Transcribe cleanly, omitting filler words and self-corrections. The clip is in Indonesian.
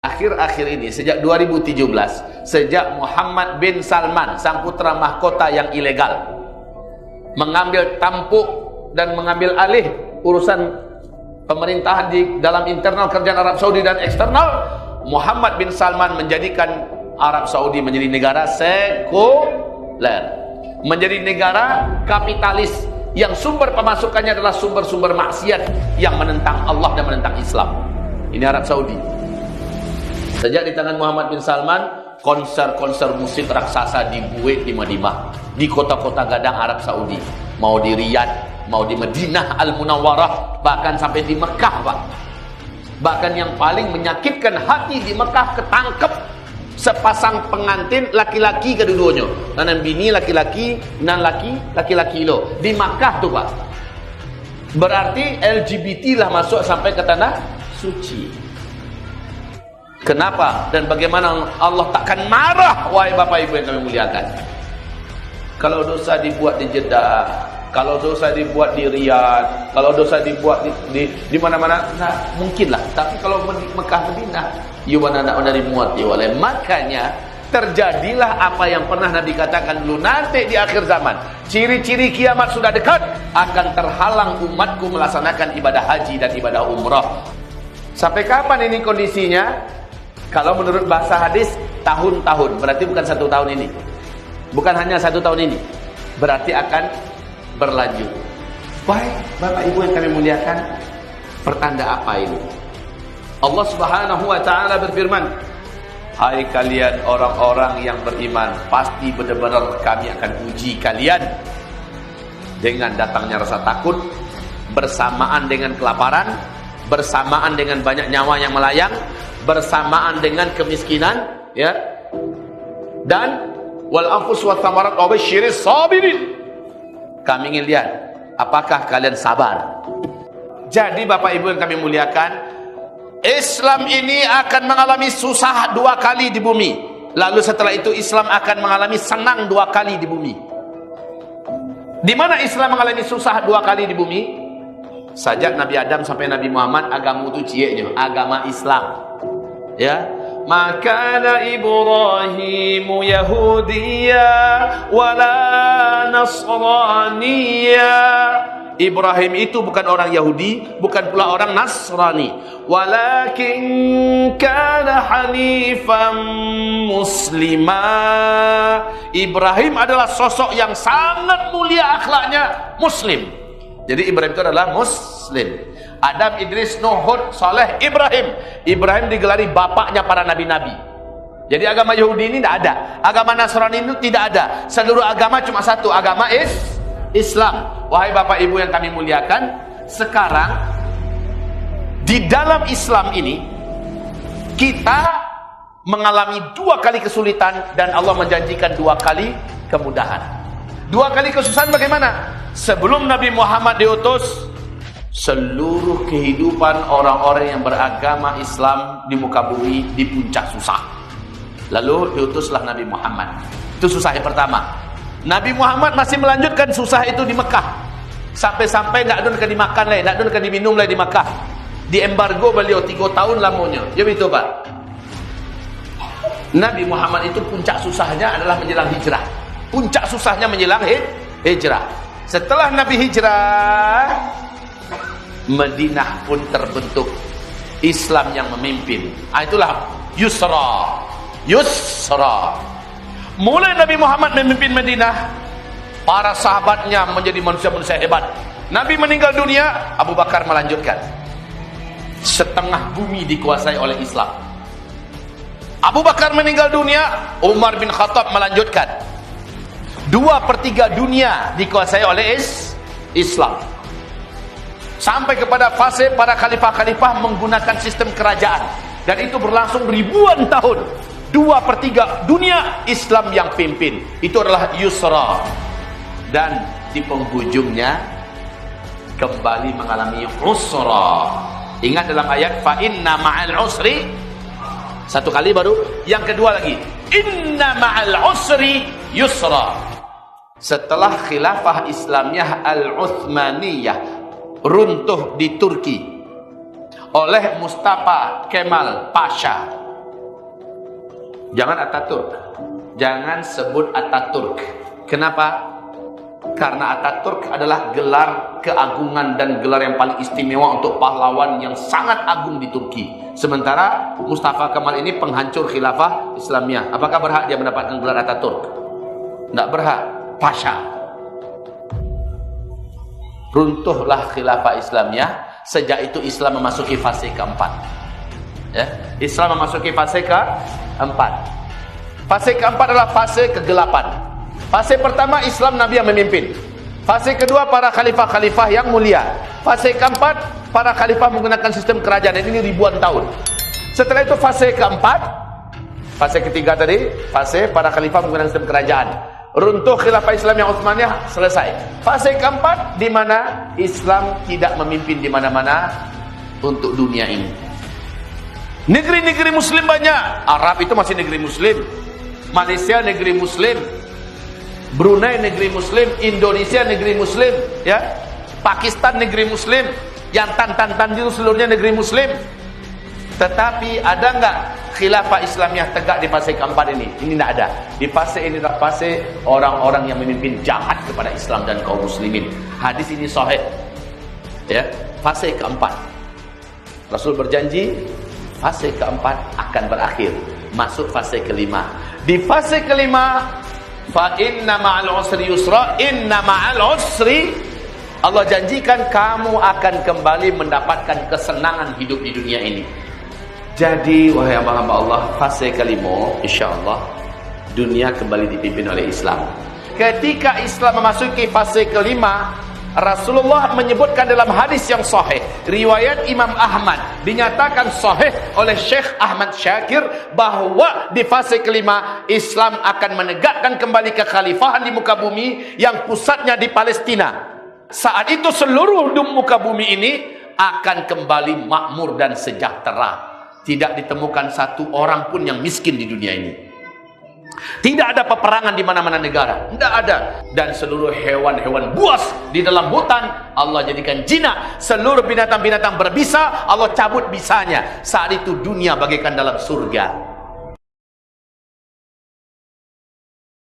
Akhir-akhir ini, sejak 2017, sejak Muhammad bin Salman, sang putra mahkota yang ilegal, mengambil tampuk dan mengambil alih urusan pemerintahan di dalam internal kerajaan Arab Saudi dan eksternal, Muhammad bin Salman menjadikan Arab Saudi menjadi negara sekuler, menjadi negara kapitalis yang sumber pemasukannya adalah sumber-sumber maksiat yang menentang Allah dan menentang Islam. Ini Arab Saudi. Sejak di tangan Muhammad bin Salman, konser-konser musik raksasa dibuat di Madinah, di kota-kota gadang Arab Saudi, mau di Riyadh, mau di Madinah Al-Munawwarah, bahkan sampai di Mekah, Pak. Bahkan yang paling menyakitkan hati di Mekah, ketangkep sepasang pengantin laki-laki kedua-duanya, nanam bini laki-laki, nan laki-laki lo di Makkah tuh, Pak. Berarti LGBT lah masuk sampai ke tanah suci. Kenapa dan bagaimana Allah takkan marah, wahai Bapak Ibu yang kami muliakan? Kalau dosa dibuat di Jeddah, kalau dosa dibuat di Riyadh, kalau dosa dibuat di mana-mana, nah, mungkinlah. Tapi kalau di Mekah Madinah, yuwana dari muat ya, oleh makanya terjadilah apa yang pernah Nabi katakan dulu, nanti di akhir zaman, ciri-ciri kiamat sudah dekat, akan terhalang umatku melaksanakan ibadah haji dan ibadah umrah. Sampai kapan ini kondisinya? Kalau menurut bahasa hadis, tahun-tahun, berarti bukan 1 tahun ini, bukan hanya 1 tahun ini, berarti akan berlanjut. Baik, Bapak Ibu yang kami muliakan, pertanda apa ini? Allah Subhanahu wa Ta'ala berfirman, hai kalian orang-orang yang beriman, pasti benar-benar kami akan uji kalian dengan datangnya rasa takut, bersamaan dengan kelaparan, bersamaan dengan banyak nyawa yang melayang, bersamaan dengan kemiskinan, ya, dan wal anfus wa thamarat wa basyiris sabirin. Kami ingin lihat apakah kalian sabar. Jadi Bapak Ibu yang kami muliakan, Islam ini akan mengalami susah 2 kali di bumi. Lalu setelah itu Islam akan mengalami senang 2 kali di bumi. Di mana Islam mengalami susah 2 kali di bumi? Sejak Nabi Adam sampai Nabi Muhammad, agama itu cieknya, agama Islam. Ya, makana Ibrahim Yahudiyya wala Nasraniyya. Ibrahim itu bukan orang Yahudi, bukan pula orang Nasrani, walakin kana hanifan muslima. Ibrahim adalah sosok yang sangat mulia akhlaknya, muslim. Jadi Ibrahim itu adalah muslim. Adam, Idris, Nuh, Hud, Saleh, Ibrahim. Ibrahim digelari bapaknya para nabi-nabi. Jadi agama Yahudi ini tidak ada, agama Nasrani itu tidak ada. Seluruh agama cuma satu, agama Islam. Wahai Bapak Ibu yang kami muliakan, sekarang di dalam Islam ini kita mengalami 2 kali kesulitan dan Allah menjanjikan 2 kali kemudahan. 2 kali kesusahan bagaimana? Sebelum Nabi Muhammad diutus, seluruh kehidupan orang-orang yang beragama Islam di muka bumi di puncak susah. Lalu diutuslah Nabi Muhammad. Itu susah yang pertama. Nabi Muhammad masih melanjutkan susah itu di Mekah. Sampai-sampai tidak ada dimakan lagi, tidak ada diminum lagi di Mekah. Di embargo beliau 3 tahun lamanya. Ya betul, Pak. Nabi Muhammad itu puncak susahnya adalah menjelang hijrah. Puncak susahnya menjelang hijrah. Setelah Nabi hijrah, Madinah pun terbentuk, Islam yang memimpin. Itulah Yusra. Mulai Nabi Muhammad memimpin Madinah, para sahabatnya menjadi manusia-manusia hebat. Nabi meninggal dunia, Abu Bakar melanjutkan. Setengah bumi dikuasai oleh Islam. Abu Bakar meninggal dunia, Umar bin Khattab melanjutkan. 2/3 dunia dikuasai oleh Islam. Sampai kepada fase para khalifah-khalifah menggunakan sistem kerajaan, dan itu berlangsung ribuan tahun. 2/3 dunia Islam yang pimpin. Itu adalah Yusra. Dan di penghujungnya kembali mengalami usra. Ingat dalam ayat fa inna ma'al usri, 1 kali baru, yang kedua lagi inna ma'al usri yusra. Setelah khilafah Islamiyah Al-Uthmaniyah runtuh di Turki oleh Mustafa Kemal Pasha, Jangan Ataturk. Jangan sebut Ataturk. Kenapa? Karena Ataturk adalah gelar keagungan dan gelar yang paling istimewa untuk pahlawan yang sangat agung di Turki. Sementara Mustafa Kemal ini penghancur khilafah Islamiyah. Apakah berhak dia mendapatkan gelar Ataturk? Tidak berhak. Pasha. Runtuhlah khilafah Islamiyah. Sejak itu Islam memasuki fase keempat. Ya, Islam memasuki fase keempat. Fase keempat adalah fase kegelapan. Fase pertama Islam Nabi yang memimpin. Fase kedua para khalifah-khalifah yang mulia. Fase keempat para khalifah menggunakan sistem kerajaan. Dan ini ribuan tahun. Setelah itu fase keempat, fase ketiga tadi, fase para khalifah menggunakan sistem kerajaan. Runtuh khilafah Islam yang Utsmaniyah, selesai. Fase keempat di mana Islam tidak memimpin di mana-mana untuk dunia ini. Negeri-negeri muslim banyak. Arab itu masih negeri muslim. Malaysia negeri muslim. Brunei negeri muslim. Indonesia negeri muslim, ya. Pakistan negeri muslim. Yang Tan itu seluruhnya negeri muslim. Tetapi ada enggak khilafah Islamiyah tegak di fase keempat ini? Ini tidak ada. Di fase ini adalah fase orang-orang yang memimpin jahat kepada Islam dan kaum muslimin. Hadis ini sahih. Ya, fase keempat. Rasul berjanji fase keempat akan berakhir, masuk fase kelima. Di fase kelima, fa inna ma'al usri yusra, inna ma'al usri, Allah janjikan kamu akan kembali mendapatkan kesenangan hidup di dunia ini. Jadi wahai hamba-hamba Allah, fase kelima insyaallah dunia kembali dipimpin oleh Islam. Ketika Islam memasuki fase kelima, Rasulullah menyebutkan dalam hadis yang sahih, riwayat Imam Ahmad, dinyatakan sahih oleh Syekh Ahmad Syakir, bahwa di fase kelima Islam akan menegakkan kembali kekhalifahan di muka bumi yang pusatnya di Palestina. Saat itu seluruh muka bumi ini akan kembali makmur dan sejahtera. Tidak ditemukan satu orang pun yang miskin di dunia ini. Tidak ada peperangan di mana-mana negara. Tidak ada. Dan seluruh hewan-hewan buas di dalam hutan Allah jadikan jinak. Seluruh binatang-binatang berbisa Allah cabut bisanya. Saat itu dunia bagaikan dalam surga.